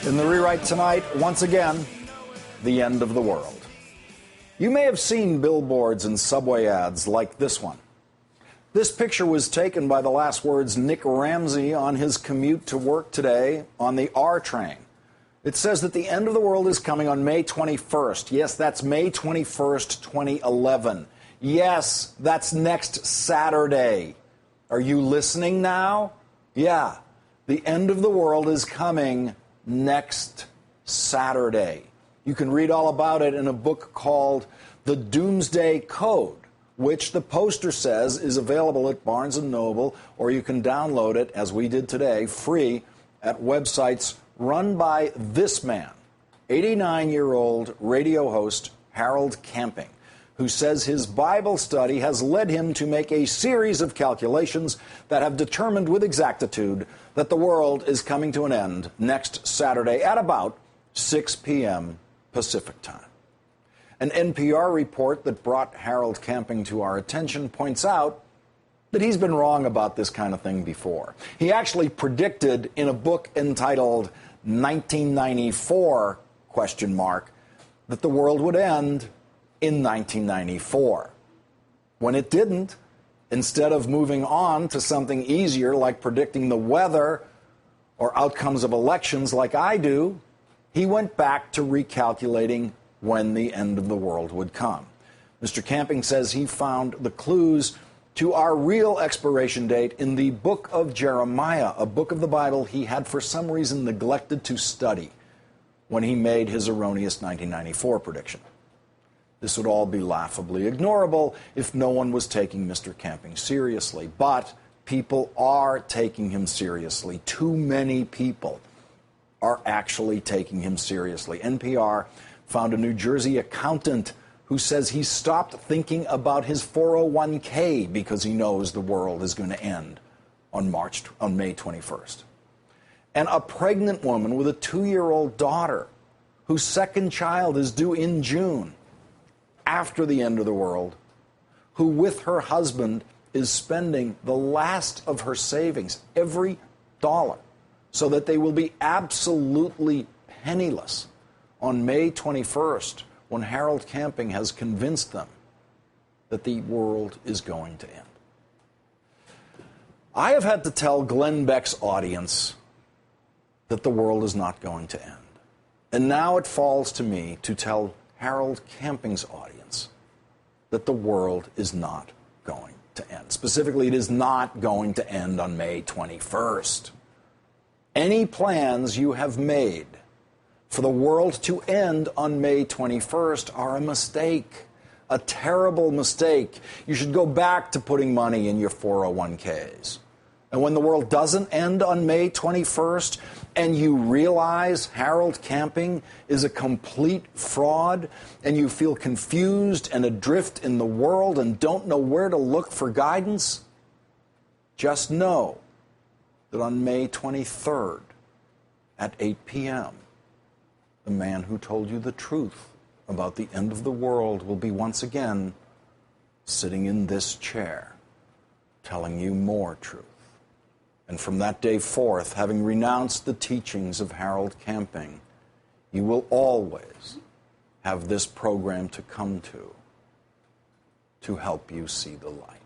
In the rewrite tonight, once again, the end of the world. You may have seen billboards and subway ads like this one. This picture was taken by the last words Nick Ramsey on his commute to work today on the R train. It says that the end of the world is coming on May 21st. Yes, that's May 21st, 2011. Yes, that's next Saturday. Are you listening now? Yeah, the end of the world is coming next Saturday. You can read all about it in a book called The Doomsday Code, which the poster says is available at Barnes & Noble, or you can download it, as we did today, free at websites run by this man, 89-year-old radio host Harold Camping, who says his Bible study has led him to make a series of calculations that have determined with exactitude that the world is coming to an end next Saturday at about 6 p.m. Pacific time. An NPR report that brought Harold Camping to our attention points out that he's been wrong about this kind of thing before. He actually predicted in a book entitled 1994, that the world would end in 1994. When it didn't, instead of moving on to something easier like predicting the weather or outcomes of elections like I do, he went back to recalculating when the end of the world would come. Mr. Camping says he found the clues to our real expiration date in the book of Jeremiah, a book of the Bible he had for some reason neglected to study when he made his erroneous 1994 prediction. This would all be laughably ignorable if no one was taking Mr. Camping seriously. But people are taking him seriously. Too many people are actually taking him seriously. NPR found a New Jersey accountant who says he stopped thinking about his 401k because he knows the world is going to end on May 21st. And a pregnant woman with a 2-year-old daughter whose second child is due in June, after the end of the world, who with her husband is spending the last of her savings, every dollar, so that they will be absolutely penniless on May 21st, when Harold Camping has convinced them that the world is going to end. I have had to tell Glenn Beck's audience that the world is not going to end. And now it falls to me to tell Harold Camping's audience that the world is not going to end. Specifically, it is not going to end on May 21st. Any plans you have made for the world to end on May 21st are a mistake, a terrible mistake. You should go back to putting money in your 401ks. And when the world doesn't end on May 21st, and you realize Harold Camping is a complete fraud, and you feel confused and adrift in the world and don't know where to look for guidance, just know that on May 23rd at 8 p.m., the man who told you the truth about the end of the world will be once again sitting in this chair, telling you more truth. And from that day forth, having renounced the teachings of Harold Camping, you will always have this program to come to help you see the light.